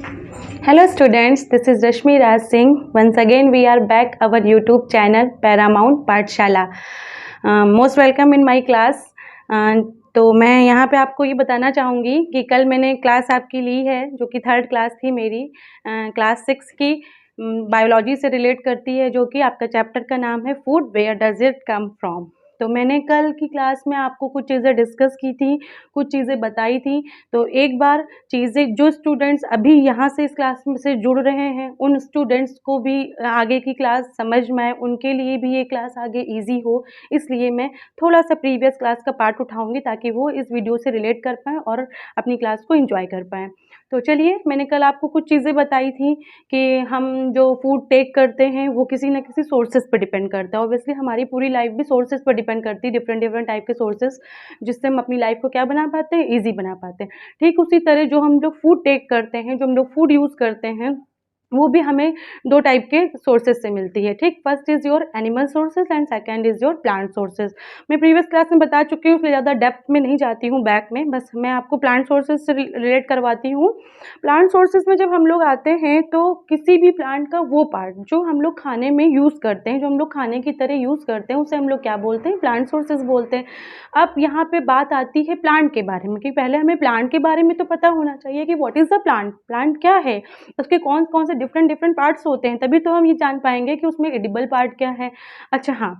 Hello students, this is Rashmi Raj Singh. Once again we are back our YouTube channel Paramount Pathshala. Most welcome in my class. तो मैं यहाँ पे आपको ये बताना चाहूँगी कि कल मैंने क्लास आपकी ली है जो कि थर्ड क्लास थी मेरी, क्लास 6 की, बायोलॉजी से रिलेट करती है, जो कि आपका चैप्टर का नाम है food where does it come from. तो मैंने कल की क्लास में आपको कुछ चीज़ें डिस्कस की थी, कुछ चीज़ें बताई थी। तो एक बार चीज़ें जो स्टूडेंट्स अभी यहाँ से इस क्लास में से जुड़ रहे हैं, उन स्टूडेंट्स को भी आगे की क्लास समझ में आए, उनके लिए भी ये क्लास आगे ईजी हो, इसलिए मैं थोड़ा सा प्रीवियस क्लास का पार्ट उठाऊँगी ताकि वो इस वीडियो से रिलेट कर पाएँ और अपनी क्लास को एंजॉय कर पाएँ। तो चलिए, मैंने कल आपको कुछ चीज़ें बताई थी कि हम जो फूड टेक करते हैं वो किसी न किसी सोर्सेज़ पे डिपेंड करता है। ऑब्वियसली हमारी पूरी लाइफ भी सोर्सेज़ पर डिपेंड करती है, डिफरेंट टाइप के सोर्सेज़, जिससे हम अपनी लाइफ को क्या बना पाते हैं, ईज़ी बना पाते हैं। ठीक उसी तरह जो हम लोग फूड टेक करते हैं, जो हम लोग फूड यूज़ करते हैं, वो भी हमें 2 टाइप के सोर्सेज़ से मिलती है। ठीक, first is your animal sources and second is your plant sources. मैं प्रीवियस क्लास में बता चुकी हूँ, इसलिए ज़्यादा डेप्थ में नहीं जाती हूँ बैक में, बस मैं आपको प्लांट सोर्सेज़ से रिलेट करवाती हूँ। प्लांट सोर्सेज़ में जब हम लोग आते हैं तो किसी भी प्लांट का वो पार्ट जो हम लोग खाने में यूज़ करते हैं, जो हम लोग खाने की तरह यूज़ करते हैं, उसे हम लोग क्या बोलते हैं, प्लांट सोर्सेज़ बोलते हैं। अब यहाँ पे बात आती है प्लांट के बारे में कि पहले हमें प्लांट के बारे में तो पता होना चाहिए कि what is the plant, plant क्या है, उसके कौन-कौन से डिफरेंट पार्ट्स होते हैं, तभी तो हम ये जान पाएँगे कि उसमें एडिबल पार्ट क्या है। अच्छा हाँ,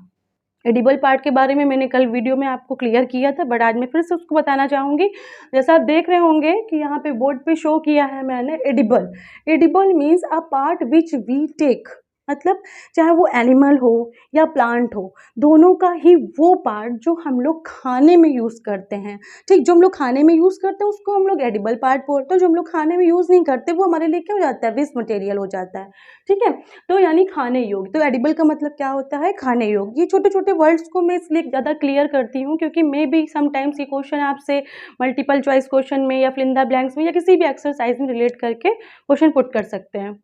एडिबल पार्ट के बारे में मैंने कल वीडियो में आपको क्लियर किया था, बट आज मैं फिर से उसको बताना चाहूँगी। जैसा आप देख रहे होंगे कि यहाँ पे बोर्ड पे शो किया है मैंने edible. Edible means a part which we take, मतलब चाहे वो एनिमल हो या प्लांट हो, दोनों का ही वो पार्ट जो हम लोग खाने में यूज़ करते हैं। ठीक, जो हम लोग खाने में यूज़ करते हैं उसको हम लोग एडिबल पार्ट बोलते हैं, जो हम लोग खाने में यूज़ नहीं करते वो हमारे लिए क्या हो जाता है, वेस्ट मटेरियल हो जाता है। ठीक है, तो यानी खाने योग्य। तो एडिबल का मतलब क्या होता है, खाने योग्य। ये छोटे-छोटे वर्ड्स को मैं इसलिए ज़्यादा क्लियर करती हूँ क्योंकि मे बी समटाइम्स ये क्वेश्चन आपसे मल्टीपल चॉइस क्वेश्चन में या फिल इन द ब्लैंक्स में या किसी भी एक्सरसाइज में रिलेट करके क्वेश्चन पुट कर सकते हैं।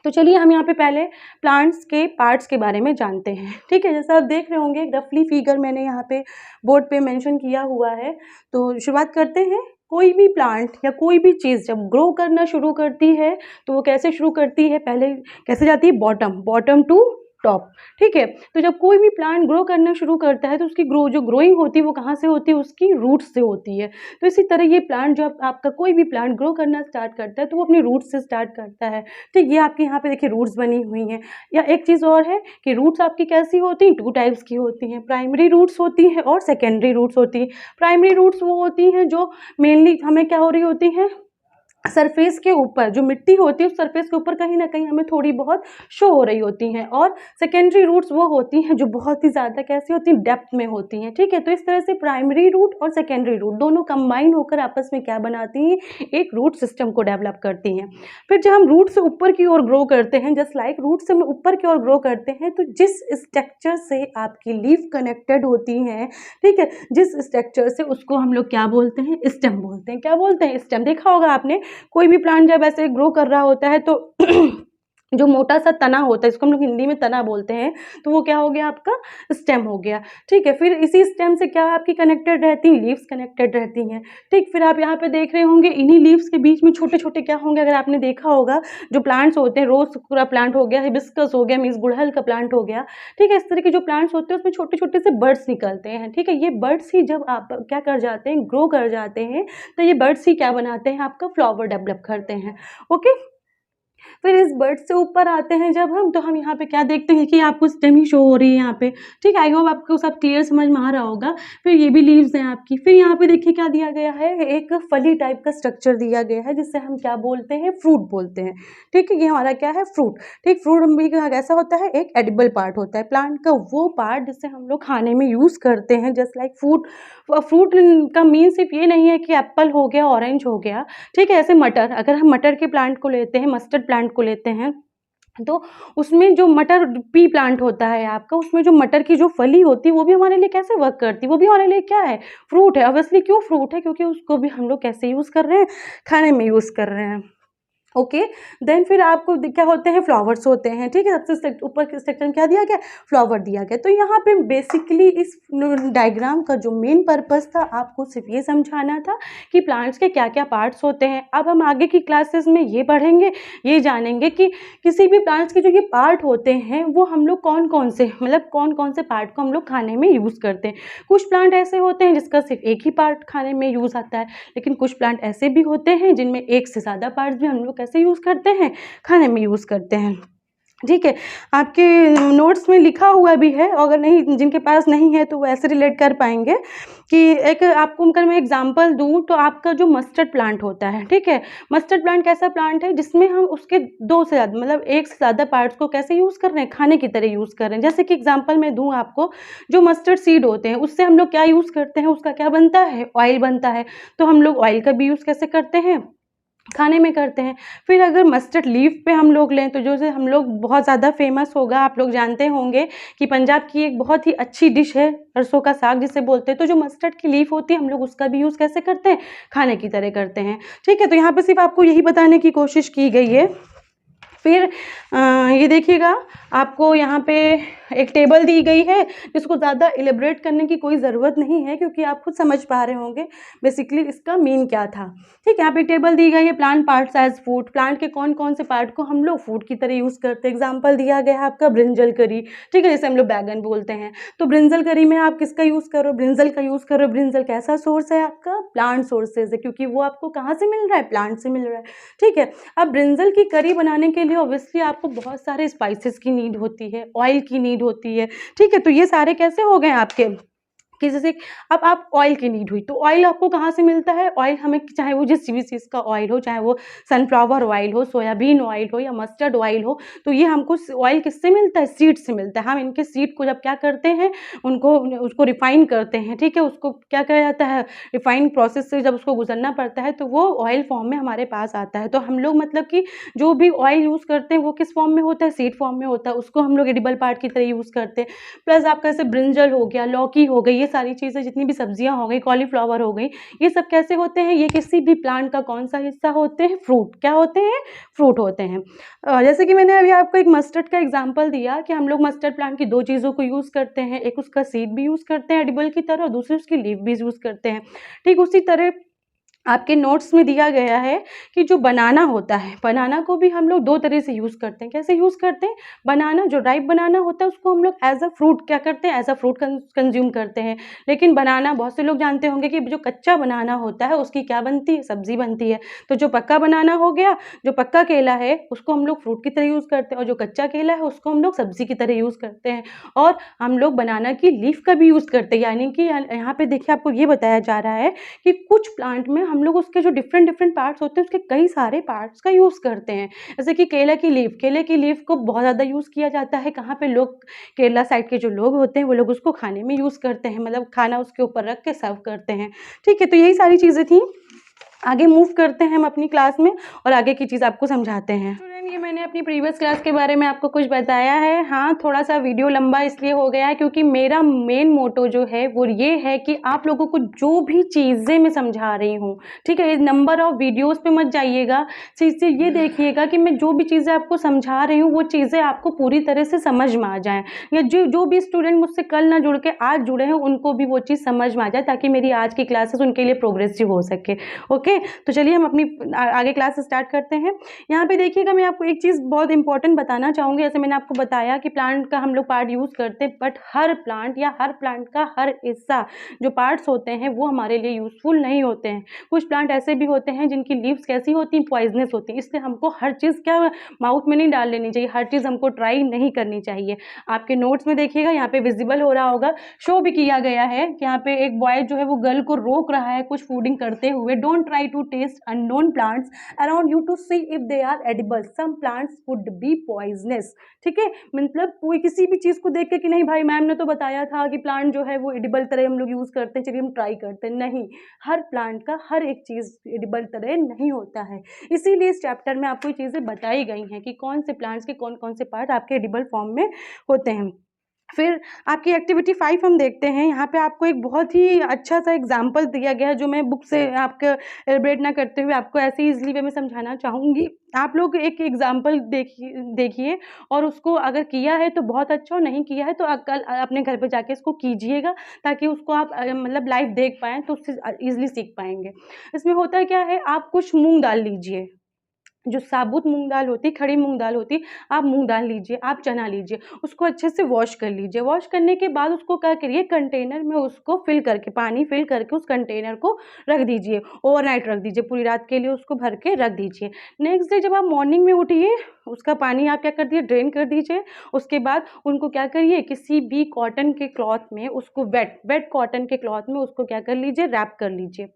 तो चलिए हम यहाँ पे पहले प्लांट्स के पार्ट्स के बारे में जानते हैं। ठीक है, जैसा आप देख रहे होंगे रफली फिगर मैंने यहाँ पे बोर्ड पे मेंशन किया हुआ है। तो शुरुआत करते हैं। कोई भी प्लांट या कोई भी चीज़ जब ग्रो करना शुरू करती है तो वो कैसे शुरू करती है, पहले कैसे जाती है, बॉटम टू टॉप। ठीक है, तो जब कोई भी प्लांट ग्रो करना शुरू करता है तो उसकी जो ग्रोइंग होती है वो कहाँ से होती है, उसकी रूट्स से होती है। तो इसी तरह ये प्लांट, जब आपका कोई भी प्लांट ग्रो करना स्टार्ट करता है तो वो अपनी रूट्स से स्टार्ट करता है। ठीक, ये आपके यहाँ पे देखिए रूट्स बनी हुई हैं। या एक चीज़ और है कि रूट्स आपकी कैसी होती हैं, 2 टाइप्स की होती हैं, प्राइमरी रूट्स होती हैं और सेकेंडरी रूट्स होती हैं। प्राइमरी रूट्स वो होती हैं जो मेनली हमें क्या हो रही होती हैं, सरफेस के ऊपर जो मिट्टी होती है उस सरफेस के ऊपर कहीं न कहीं हमें थोड़ी बहुत शो हो रही होती हैं, और सेकेंडरी रूट्स वो होती हैं जो बहुत ही ज़्यादा कैसी होती हैं, डेप्थ में होती हैं। ठीक है, तो इस तरह से प्राइमरी रूट और सेकेंडरी रूट दोनों कंबाइन होकर आपस में क्या बनाती हैं, एक रूट सिस्टम को डेवलप करती हैं। फिर जब हम रूट से ऊपर की ओर ग्रो करते हैं, जस्ट लाइक रूट से हम ऊपर की ओर ग्रो करते हैं, तो जिस स्ट्रक्चर से आपकी लीफ कनेक्टेड होती हैं, ठीक है, जिस स्ट्रक्चर से, उसको हम लोग क्या बोलते हैं, स्टेम बोलते हैं। क्या बोलते हैं, स्टेम। देखा होगा आपने, कोई भी प्लांट जब ऐसे ग्रो कर रहा होता है तो जो मोटा सा तना होता है, इसको हम लोग हिंदी में तना बोलते हैं, तो वो क्या हो गया, आपका स्टेम हो गया। ठीक है, फिर इसी स्टेम से क्या आपकी कनेक्टेड रहती हैं, लीव्स कनेक्टेड रहती हैं। ठीक, फिर आप यहाँ पे देख रहे होंगे इन्हीं लीव्स के बीच में छोटे-छोटे क्या होंगे, अगर आपने देखा होगा जो प्लांट्स होते हैं, रोज़ का प्लांट हो गया, हिबिस्कस हो गया, मीन्स गुड़हल का प्लांट हो गया। ठीक है, इस तरह के जो प्लांट्स होते हैं उसमें छोटे-छोटे से बड्स निकलते हैं। ठीक है, ये बड्स ही जब आप क्या कर जाते हैं, ग्रो कर जाते हैं, तो ये बड्स ही क्या बनाते हैं, आपका फ्लावर डेवलप करते हैं। ओके, फिर इस बर्ड से ऊपर आते हैं जब हम, तो हम यहाँ पे क्या देखते हैं कि आपको स्टेम ही शो हो रही है यहाँ पे। ठीक है, आई होप आपको सब क्लियर समझ में आ रहा होगा। फिर ये भी लीव्स हैं आपकी। फिर यहाँ पे देखिए क्या दिया गया है, एक फली टाइप का स्ट्रक्चर दिया गया है जिससे हम क्या बोलते हैं, फ्रूट बोलते हैं। ठीक है, ये हमारा क्या है, फ्रूट। ठीक, फ्रूट भी कैसा होता है, एक एडिबल पार्ट होता है, प्लांट का वो पार्ट जिससे हम लोग खाने में यूज़ करते हैं, जस्ट लाइक फ्रूट। फ्रूट का मीन सिर्फ ये नहीं है कि एप्पल हो गया, ऑरेंज हो गया। ठीक है, ऐसे मटर, अगर हम मटर के प्लांट को लेते हैं, मस्टर्ड प्लांट को लेते हैं, तो उसमें जो मटर पी प्लांट होता है आपका, उसमें जो मटर की जो फली होती है वो भी हमारे लिए कैसे वर्क करती है, वो भी हमारे लिए क्या है, फ्रूट है। ऑब्वियसली क्यों फ्रूट है, क्योंकि उसको भी हम लोग कैसे यूज़ कर रहे हैं, खाने में यूज़ कर रहे हैं। ओके। देन फिर आपको क्या होते हैं, फ्लावर्स होते हैं, ठीक है। सबसे ऊपर के स्ट्रक्चर में क्या दिया गया, फ्लावर दिया गया। तो यहाँ पे बेसिकली इस डायग्राम का जो मेन पर्पस था आपको सिर्फ ये समझाना था कि प्लांट्स के क्या क्या पार्ट्स होते हैं। अब हम आगे की क्लासेस में ये पढ़ेंगे, ये जानेंगे कि किसी भी प्लांट्स के जो ये पार्ट होते हैं वो हम लोग कौन कौन से, मतलब कौन कौन से पार्ट को हम लोग खाने में यूज़ करते हैं। कुछ प्लांट ऐसे होते हैं जिसका सिर्फ एक ही पार्ट खाने में यूज़ आता है, लेकिन कुछ प्लांट ऐसे भी होते हैं जिनमें एक से ज़्यादा पार्ट्स भी हम लोग कैसे यूज़ करते हैं, खाने में यूज़ करते हैं, ठीक है। आपके नोट्स में लिखा हुआ भी है, अगर नहीं, जिनके पास नहीं है तो वो ऐसे रिलेट कर पाएंगे कि एक आपको अगर मैं एग्जांपल दूं तो आपका जो मस्टर्ड प्लांट होता है, ठीक है। मस्टर्ड प्लांट कैसा प्लांट है जिसमें हम उसके दो से ज़्यादा, मतलब एक से ज़्यादा पार्ट्स को कैसे यूज़ कर रहे हैं, खाने की तरह यूज़ कर रहे हैं। जैसे कि एग्जाम्पल मैं दूँ आपको, जो मस्टर्ड सीड होते हैं उससे हम लोग क्या यूज़ करते हैं, उसका क्या बनता है, ऑयल बनता है। तो हम लोग ऑयल का भी यूज़ कैसे करते हैं, खाने में करते हैं। फिर अगर मस्टर्ड लीफ पे हम लोग लें तो जो से हम लोग बहुत ज़्यादा फेमस होगा, आप लोग जानते होंगे कि पंजाब की एक बहुत ही अच्छी डिश है सरसों का साग जिसे बोलते हैं। तो जो मस्टर्ड की लीफ होती है हम लोग उसका भी यूज़ कैसे करते हैं, खाने की तरह करते हैं, ठीक है। तो यहाँ पे सिर्फ आपको यही बताने की कोशिश की गई है। फिर ये देखिएगा, आपको यहाँ पे एक टेबल दी गई है जिसको ज़्यादा इलेबरेट करने की कोई ज़रूरत नहीं है क्योंकि आप खुद समझ पा रहे होंगे बेसिकली इसका मीन क्या था, ठीक है। यहाँ पे टेबल दी गई है, plant parts as food, plant के कौन कौन से पार्ट को हम लोग फूड की तरह यूज़ करते हैं। एग्जाम्पल दिया गया है आपका ब्रिंजल करी, ठीक है, जैसे हम लोग बैगन बोलते हैं। तो ब्रिंजल करी में आप किसका यूज़ करो, ब्रिंजल का यूज़ करो। ब्रिंजल कैसा सोर्स है आपका, प्लांट सोर्सेज है, क्योंकि वो आपको कहाँ से मिल रहा है, प्लांट से मिल रहा है, ठीक है। अब ब्रिंजल की करी बनाने के लिए ऑब्वियसली आपको बहुत सारे स्पाइसेस की नीड होती है, ऑयल की नीड होती है, ठीक है। तो ये सारे कैसे हो गए आपके कि जैसे अब आप ऑयल की नीड हुई तो ऑयल आपको कहाँ से मिलता है, ऑयल हमें चाहे वो जिस भी चीज़ का ऑयल हो, चाहे वो सनफ्लावर ऑयल हो, सोयाबीन ऑयल हो या मस्टर्ड ऑयल हो, तो ये हमको ऑयल किससे मिलता है, सीड से मिलता है। हम इनके सीड को जब क्या करते हैं, उनको उसको रिफाइन करते हैं, ठीक है। उसको क्या किया जाता है, रिफाइन प्रोसेस से जब उसको गुजरना पड़ता है तो वो ऑयल फॉर्म में हमारे पास आता है। तो हम लोग मतलब कि जो भी ऑयल यूज़ करते हैं वो किस फॉर्म में होता है, सीड फॉर्म में होता है, उसको हम लोग एडिबल पार्ट की तरह यूज़ करते हैं। प्लस आपका जैसे ब्रिंजल हो गया, लौकी हो गई, ये सारी चीज़ें जितनी भी सब्जियां हो गई, कॉलीफ्लावर हो गई, ये सब कैसे होते हैं, ये किसी भी प्लांट का कौन सा हिस्सा होते हैं, फ्रूट। क्या होते हैं, फ्रूट होते हैं। जैसे कि मैंने अभी आपको एक मस्टर्ड का एग्जांपल दिया कि हम लोग मस्टर्ड प्लांट की दो चीज़ों को यूज़ करते हैं, एक उसका सीड भी यूज़ करते हैं एडिबल की तरह और दूसरी उसकी लीफ भी यूज़ करते हैं। ठीक उसी तरह आपके नोट्स में दिया गया है कि जो बनाना होता है, बनाना को भी हम लोग दो तरह से यूज़ करते हैं। कैसे यूज़ करते हैं, बनाना जो राइप बनाना होता है उसको हम लोग एज अ फ्रूट क्या करते हैं, एज अ फ्रूट कंज्यूम करते हैं। लेकिन बनाना बहुत से लोग जानते होंगे कि जो कच्चा बनाना होता है उसकी क्या बनती है, सब्जी बनती है। तो जो पक्का बनाना हो गया, जो पक्का केला है उसको हम लोग फ्रूट की तरह यूज़ करते हैं और जो कच्चा केला है उसको हम लोग सब्जी की तरह यूज़ करते हैं। और हम लोग बनाना की लीफ का भी यूज़ करते हैं, यानी कि यहाँ पे देखिए आपको ये बताया जा रहा है कि कुछ प्लांट में हम लोग उसके जो डिफरेंट डिफरेंट पार्ट्स होते हैं उसके कई सारे पार्ट्स का यूज़ करते हैं। जैसे कि केले की लीफ को बहुत ज़्यादा यूज़ किया जाता है। कहाँ पे लोग, केरला साइड के जो लोग होते हैं वो लोग उसको खाने में यूज़ करते हैं, मतलब खाना उसके ऊपर रख के सर्व करते हैं, ठीक है। तो यही सारी चीज़ें थी। आगे मूव करते हैं हम अपनी क्लास में और आगे की चीज़ आपको समझाते हैं। स्टूडेंट, ये मैंने अपनी प्रीवियस क्लास के बारे में आपको कुछ बताया है। हाँ, थोड़ा सा वीडियो लंबा इसलिए हो गया है क्योंकि मेरा मेन मोटो जो है वो ये है कि आप लोगों को जो भी चीज़ें मैं समझा रही हूँ, ठीक है, नंबर ऑफ वीडियोज़ पे मत जाइएगा, चीज़ ये देखिएगा कि मैं जो भी चीज़ें आपको समझा रही हूँ वो चीज़ें आपको पूरी तरह से समझ में आ जाएँ, या जो भी स्टूडेंट मुझसे कल ना जुड़ के आज जुड़े हैं उनको भी वो चीज़ समझ में आ जाए ताकि मेरी आज की क्लासेस उनके लिए प्रोग्रेसिव हो सके। ओके, तो चलिए हम अपनी आगे क्लास स्टार्ट करते हैं। यहाँ पे देखिएगा, मैं आपको एक चीज़ बहुत इंपॉर्टेंट बताना चाहूँगी। जैसे मैंने आपको बताया कि प्लांट का हम लोग पार्ट यूज़ करते हैं, बट हर प्लांट या हर प्लांट का हर हिस्सा जो पार्ट्स होते हैं वो हमारे लिए यूज़फुल नहीं होते हैं। कुछ प्लांट ऐसे भी होते हैं जिनकी लीव्स कैसी होती हैं, पॉइजनस होती हैं, इसलिए हमको हर चीज़ क्या माउथ में नहीं डाल लेनी चाहिए, हर चीज़ हमको ट्राई नहीं करनी चाहिए। आपके नोट्स में देखिएगा, यहाँ पे विजिबल हो रहा होगा, शो भी किया गया है कि यहाँ पे एक बॉय जो है वो गर्ल को रोक रहा है कुछ फूडिंग करते हुए। Don't try to taste unknown plants around you to see if they are edible, some plants could be poisonous, ठीक है। मतलब कोई किसी भी चीज़ को देख के कि नहीं भाई मैम ने तो बताया था कि प्लांट जो है वो एडिबल तरह हम लोग यूज़ करते हैं, चलिए हम ट्राई करते हैं, नहीं, हर प्लांट का हर एक चीज़ एडिबल तरह नहीं होता है। इसीलिए इस चैप्टर में आपको ये चीज़ें बताई गई हैं कि कौन से प्लांट्स के कौन कौन से पार्ट आपके एडिबल फॉर्म में होते हैं। फिर आपकी एक्टिविटी 5 हम देखते हैं। यहाँ पे आपको एक बहुत ही अच्छा सा एग्जाम्पल दिया गया है, जो मैं बुक से आपको एलिब्रेट ना करते हुए आपको ऐसे ही ईजिली वे में समझाना चाहूँगी। आप लोग एक एग्जाम्पल देखिए और उसको अगर किया है तो बहुत अच्छा, और नहीं किया है तो कल अपने घर पे जाके इसको कीजिएगा, ताकि उसको आप मतलब लाइव देख पाएँ, तो उससे ईजिली सीख पाएंगे। इसमें होता क्या है, आप कुछ मूँग दाल लीजिए, जो साबुत मूँग दाल होती, खड़ी मूँग दाल होती, आप मूँग दाल लीजिए, आप चना लीजिए, उसको अच्छे से वॉश कर लीजिए। वॉश करने के बाद उसको क्या करिए, कंटेनर में उसको फिल करके, पानी फिल करके उस कंटेनर को रख दीजिए, ओवरनाइट रख दीजिए, पूरी रात के लिए उसको भर के रख दीजिए। नेक्स्ट डे जब आप मॉर्निंग में उठिए, उसका पानी आप क्या कर दिए, ड्रेन कर दीजिए। उसके बाद उनको क्या करिए, किसी भी कॉटन के क्लॉथ में उसको वेट कॉटन के क्लॉथ में उसको क्या कर लीजिए, रैप कर लीजिए।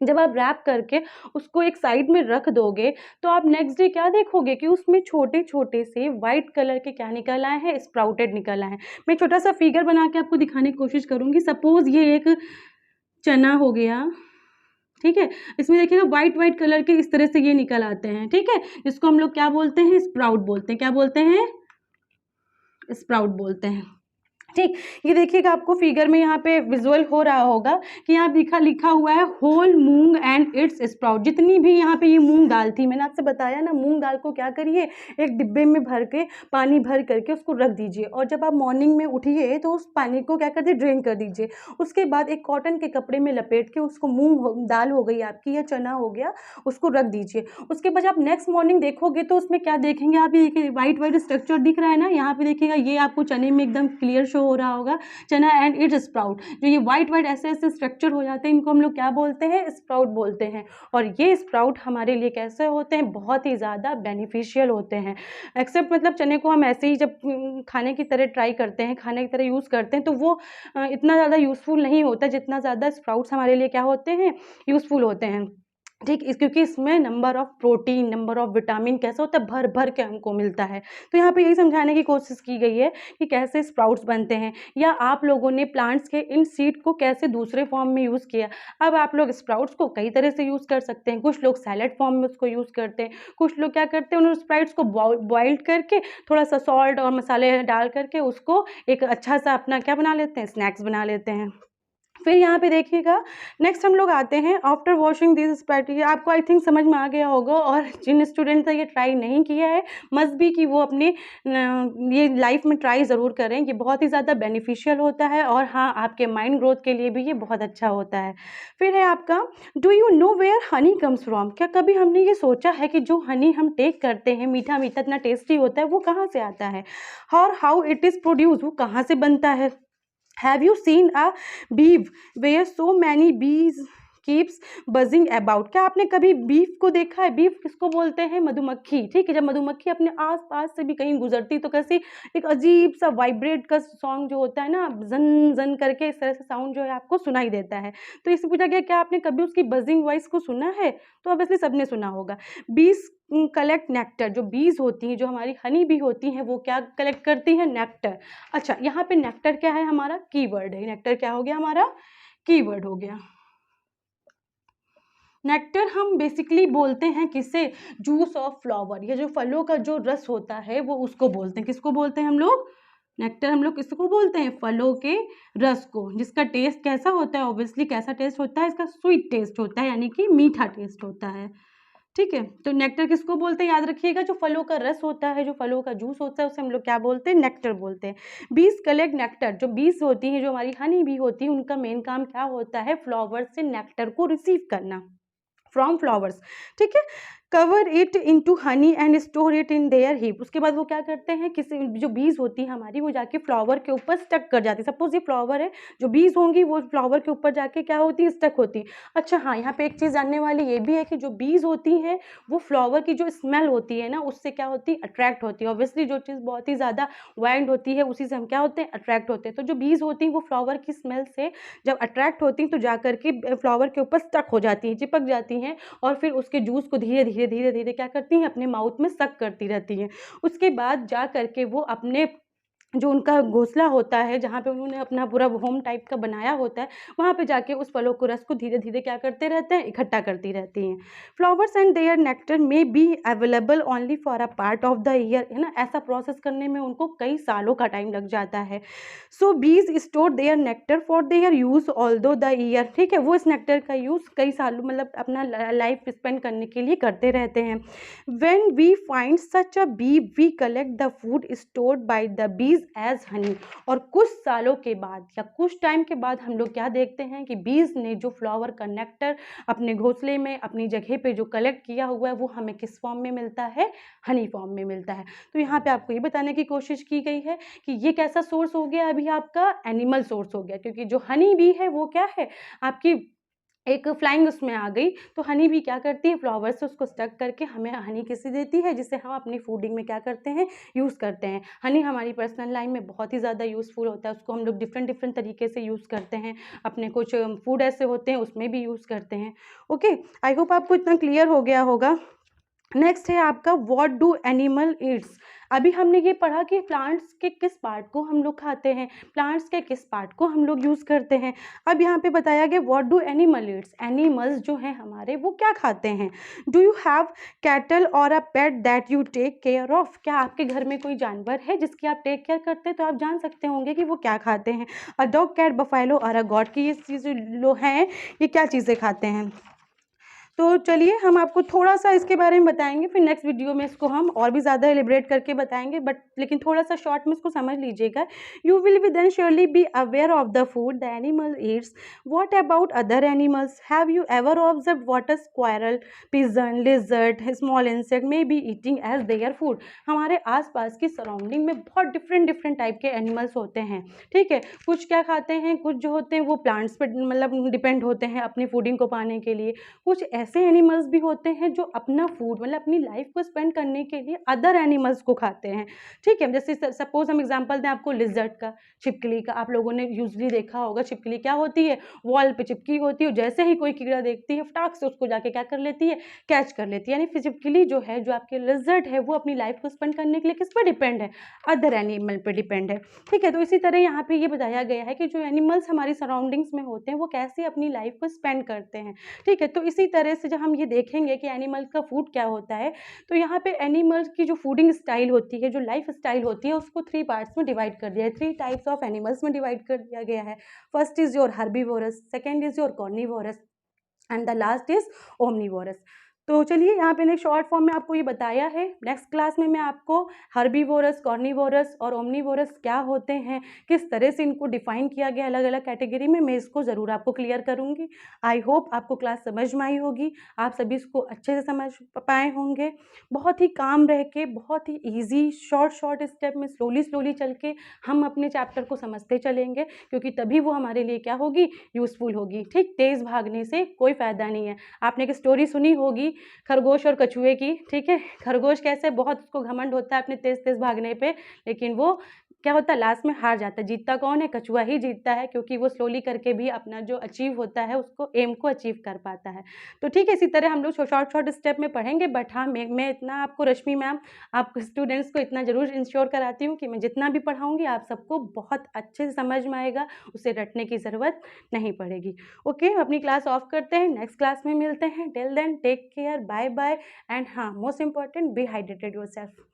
जब आप रैप करके उसको एक साइड में रख दोगे, तो आप नेक्स्ट डे क्या देखोगे कि उसमें छोटे-छोटे से व्हाइट कलर के क्या निकल आए हैं, स्प्राउटेड निकल आए हैं। मैं छोटा-सा फिगर बना के आपको दिखाने की कोशिश करूँगी। सपोज़ ये एक चना हो गया, ठीक है? इसमें देखिएगा व्हाइट कलर के इस तरह से ये निकल आते हैं, ठीक है? जिसको हम लोग क्या बोलते हैं, स्प्राउट बोलते हैं। क्या बोलते हैं? स्प्राउट बोलते हैं। ठीक, ये देखिएगा आपको फिगर में यहाँ पे विजुअल हो रहा होगा कि यहाँ लिखा हुआ है whole moong and its sprout. जितनी भी यहाँ पे ये मूंग दाल थी, मैंने आपसे बताया ना, मूंग दाल को क्या करिए, एक डिब्बे में भर के, पानी भर करके उसको रख दीजिए, और जब आप मॉर्निंग में उठिए तो उस पानी को क्या कर दीजिए, ड्रेन कर दीजिए। उसके बाद एक कॉटन के कपड़े में लपेट के उसको, मूंग दाल हो गई आपकी या चना हो गया, उसको रख दीजिए। उसके बाद आप नेक्स्ट मॉर्निंग देखोगे तो उसमें क्या देखेंगे आप, ये वाइट स्ट्रक्चर दिख रहा है ना, यहाँ पे देखिएगा, ये आपको चने में एकदम क्लियर शो हो रहा होगा, चना एंड इट्स स्प्राउट। जो ये वाइट ऐसे स्ट्रक्चर हो जाते हैं, इनको हम लोग क्या बोलते हैं, स्प्राउट बोलते हैं। और ये स्प्राउट हमारे लिए कैसे होते हैं, बहुत ही ज़्यादा बेनिफिशियल होते हैं। एक्सेप्ट मतलब चने को हम ऐसे ही जब खाने की तरह ट्राई करते हैं, खाने की तरह यूज़ करते हैं, तो वो इतना ज़्यादा यूज़फुल नहीं होता जितना ज़्यादा स्प्राउट्स हमारे लिए क्या होते हैं, यूज़फुल होते हैं। ठीक, क्योंकि इसमें number of protein, number of vitamin कैसा होता है, भर भर के हमको मिलता है। तो यहाँ पे यही समझाने की कोशिश की गई है कि कैसे स्प्राउट्स बनते हैं, या आप लोगों ने प्लांट्स के इन सीड को कैसे दूसरे फॉर्म में यूज़ किया। अब आप लोग स्प्राउट्स को कई तरह से यूज़ कर सकते हैं। कुछ लोग सैलेड फॉर्म में उसको यूज़ करते हैं, कुछ लोग क्या करते हैं, उन स्प्राउट्स को बॉइल्ड करके थोड़ा सा सॉल्ट और मसाले डाल करके उसको एक अच्छा सा अपना क्या बना लेते हैं, स्नैक्स बना लेते हैं। फिर यहाँ पे देखिएगा, नेक्स्ट हम लोग आते हैं आफ्टर वॉशिंग दिस स्प्राउट। ये आपको आई थिंक समझ में आ गया होगा, और जिन स्टूडेंट ने ये ट्राई नहीं किया है, मस्ट बी कि वो अपने ये लाइफ में ट्राई ज़रूर करें। ये बहुत ही ज़्यादा बेनिफिशियल होता है, और हाँ, आपके माइंड ग्रोथ के लिए भी ये बहुत अच्छा होता है। फिर है आपका, do you know where honey comes from. क्या कभी हमने ये सोचा है कि जो हनी हम टेक करते हैं, मीठा मीठा इतना टेस्टी होता है, वो कहाँ से आता है, और हाउ इट इज़ प्रोड्यूस, वो कहाँ से बनता है। Have you seen a beehive where so many bees keeps buzzing about। क्या आपने कभी बीफ को देखा है? बीफ किसको बोलते हैं? मधुमक्खी। ठीक है, जब मधुमक्खी अपने आस-पास से भी कहीं गुजरती तो कैसी एक अजीब सा वाइब्रेट का सॉन्ग जो होता है ना, जन जन करके इस तरह से साउंड जो है आपको सुनाई देता है। तो इससे पूछा गया क्या आपने कभी उसकी बजिंग वॉइस को सुना है? तो ऑब्वियसली सबने सुना होगा। बीज कलेक्ट नेक्टर। जो बीज होती हैं, जो हमारी हनी बी होती हैं, वो क्या कलेक्ट करती हैं? नेक्टर। अच्छा, यहाँ पे नेक्टर क्या है? हमारा कीवर्ड है। नेक्टर क्या हो गया? हमारा कीवर्ड हो गया। नेक्टर हम बेसिकली बोलते हैं किसे? Juice of flower. ये जो फलों का जो रस होता है, वो उसको बोलते हैं। किसको बोलते हैं हम लोग? नेक्टर हम लोग किसको बोलते हैं? फलों के रस को, जिसका टेस्ट कैसा होता है? ऑब्वियसली कैसा टेस्ट होता है? इसका स्वीट टेस्ट होता है, यानी कि मीठा टेस्ट होता है। ठीक है, तो नेक्टर किसको बोलते हैं? याद रखिएगा, जो फलों का रस होता है, जो फलों का जूस होता है, उसे हम लोग क्या बोलते हैं? नेक्टर बोलते हैं। बीज कलेक्ट नेक्टर। जो बीज होती हैं, जो हमारी हनी बी होती है, उनका मेन काम क्या होता है? फ्लावर से नेक्टर को रिसीव करना फ्रॉम फ्लावर्स। ठीक है, cover it into honey and store it in their heap. उसके बाद वो क्या करते हैं, किसी जो बीज होती है हमारी, वो जाके फ्लावर के ऊपर स्टक कर जाती है। सपोज ये फ्लावर है, जो बीज होंगी वो फ्लावर के ऊपर जाके क्या होती है? स्टक होती है। अच्छा हाँ, यहाँ पे एक चीज़ जानने वाली ये भी है कि जो बीज होती हैं, वो फ्लावर की जो स्मेल होती है ना, उससे क्या होती है? अट्रैक्ट होती है। ऑब्वियसली जो चीज़ बहुत ही ज़्यादा वाइल्ड होती है, उसी से हम क्या होते हैं? अट्रैक्ट होते हैं। तो जो बीज होती हैं, वो फ्लावर की स्मेल से जब अट्रैक्ट होती हैं, तो जा करके फ्लावर के ऊपर स्टक हो जाती हैं, चिपक जाती हैं, और फिर उसके जूस को धीरे धीरे धीरे धीरे क्या करती हैं? अपने माउथ में सक करती रहती हैं। उसके बाद जा करके वो अपने जो उनका घोंसला होता है, जहाँ पे उन्होंने अपना पूरा होम टाइप का बनाया होता है, वहाँ पे जाके उस फलों को, रस को धीरे-धीरे क्या करते रहते हैं, इकट्ठा करती रहती हैं। Flowers and their nectar may be available only for a part of the year, है ना? ऐसा प्रोसेस करने में उनको कई सालों का टाइम लग जाता है। So bees store their nectar for their use although the year, ठीक है? वो इस नेक्टर का यूज़ कई सालों, मतलब अपना लाइफ स्पेंड करने के लिए करते रहते हैं। When we find such a bee we collect the food stored by the bees as honey. और कुछ सालों के बाद या कुछ टाइम के बाद हम लोग क्या देखते हैं कि बीज ने जो फ्लावर का नेक्टर अपने घोंसले में, अपनी जगह पे जो कलेक्ट किया हुआ है, वो हमें किस फॉर्म में मिलता है? हनी फॉर्म में मिलता है। तो यहाँ पे आपको ये बताने की कोशिश की गई है कि ये कैसा सोर्स हो गया, अभी आपका एनिमल सोर्स हो गया, क्योंकि जो हनी बी है वो क्या है, आपकी एक फ्लाइंग उसमें आ गई। तो हनी बी क्या करती है, फ्लावर से उसको स्टक करके हमें हनी किसी देती है, जिसे हम अपनी फूडिंग में क्या करते हैं, यूज़ करते हैं। हनी हमारी पर्सनल लाइफ में बहुत ही ज़्यादा यूज़फुल होता है, उसको हम लोग डिफरेंट डिफरेंट तरीके से यूज़ करते हैं, अपने कुछ फूड ऐसे होते हैं उसमें भी यूज़ करते हैं। ओके, आई होप आपको इतना क्लियर हो गया होगा। नेक्स्ट है आपका व्हाट डू एनिमल ईट्स। अभी हमने ये पढ़ा कि प्लांट्स के किस पार्ट को हम लोग खाते हैं, प्लांट्स के किस पार्ट को हम लोग यूज़ करते हैं। अब यहाँ पे बताया गया what do animal Yeats, animals जो हैं हमारे वो क्या खाते हैं। डू यू हैव कैटल और a pet that you take care of. क्या आपके घर में कोई जानवर है जिसकी आप टेक केयर करते हैं, तो आप जान सकते होंगे कि वो क्या खाते हैं। अ डॉग, कैट, बफेलो और अ गॉट, की ये चीज़ें लो हैं, ये क्या चीज़ें खाते हैं। तो चलिए हम आपको थोड़ा सा इसके बारे में बताएंगे, फिर नेक्स्ट वीडियो में इसको हम और भी ज़्यादा एलिब्रेट करके बताएंगे, बट लेकिन थोड़ा सा शॉर्ट में इसको समझ लीजिएगा। You will be then surely be aware of the food the animal eats. What about other animals, have you ever observe what a squirrel, pigeon, lizard, small insect may be eating as their food. हमारे आसपास की surrounding में बहुत different different type के animals होते हैं, ठीक है। कुछ क्या खाते हैं, कुछ जो होते हैं वो प्लांट्स पर मतलब डिपेंड होते हैं अपनी फूडिंग को पाने के लिए। कुछ ऐसे एनिमल्स भी होते हैं जो अपना फूड, मतलब अपनी लाइफ को स्पेंड करने के लिए अदर एनिमल्स को खाते हैं, ठीक है। जैसे सपोज हम एग्जांपल दें आपको लिजर्ट का, छिपकली का। आप लोगों ने यूजली देखा होगा छिपकली क्या होती है, वॉल पे चिपकी होती है, जैसे ही कोई कीड़ा देखती है फटाक से उसको जाके क्या कर लेती है, कैच कर लेती है। यानी छिपकली जो है, जो आपके लिजर्ट है, वो अपनी लाइफ को स्पेंड करने के लिए किस पर डिपेंड है, अदर एनिमल पर डिपेंड है, ठीक है। तो इसी तरह यहाँ पे ये बताया गया है कि जो एनिमल्स हमारी सराउंडिंग्स में होते हैं वो कैसे अपनी लाइफ को स्पेंड करते हैं, ठीक है। तो इसी तरह से जब हम ये देखेंगे कि एनिमल का फूड क्या होता है, तो यहाँ पे एनिमल्स की जो फूडिंग स्टाइल होती है, जो लाइफ स्टाइल होती है, उसको 3 पार्ट्स में डिवाइड कर दिया है, 3 टाइप्स ऑफ एनिमल्स में डिवाइड कर दिया गया है। First is your herbivorous, second is your carnivorous and the last is omnivorous. तो चलिए यहाँ पे शॉर्ट फॉर्म में आपको ये बताया है। नेक्स्ट क्लास में मैं आपको हर्बीवोरस, कॉर्निवोरस और ओमनीवोरस क्या होते हैं, किस तरह से इनको डिफाइन किया गया अलग अलग कैटेगरी में, मैं इसको ज़रूर आपको क्लियर करूँगी। आई होप आपको क्लास समझ में आई होगी, आप सभी इसको अच्छे से समझ पाए होंगे। बहुत ही काम रह के, बहुत ही ईजी शॉर्ट शॉर्ट स्टेप में स्लोली स्लोली चल के हम अपने चैप्टर को समझते चलेंगे, क्योंकि तभी वो हमारे लिए क्या होगी, यूज़फुल होगी, ठीक। तेज़ भागने से कोई फ़ायदा नहीं है। आपने एक स्टोरी सुनी होगी खरगोश और कछुए की, ठीक है। खरगोश कैसे बहुत उसको घमंड होता है अपने तेज तेज भागने पे, लेकिन वो क्या होता है, लास्ट में हार जाता है। जीतता कौन है, कछुआ ही जीतता है, क्योंकि वो स्लोली करके भी अपना जो अचीव होता है उसको, एम को अचीव कर पाता है। तो ठीक है, इसी तरह हम लोग शॉर्ट शॉर्ट स्टेप में पढ़ेंगे। बट हाँ, मैं इतना आपको, रश्मि मैम, आप स्टूडेंट्स को इतना ज़रूर इंश्योर कराती हूँ कि मैं जितना भी पढ़ाऊँगी आप सबको बहुत अच्छे से समझ में आएगा, उसे रटने की ज़रूरत नहीं पड़ेगी। ओके, अपनी क्लास ऑफ करते हैं, नेक्स्ट क्लास में मिलते हैं। Till then take care, bye bye and हाँ, most important, be hydrated yourself.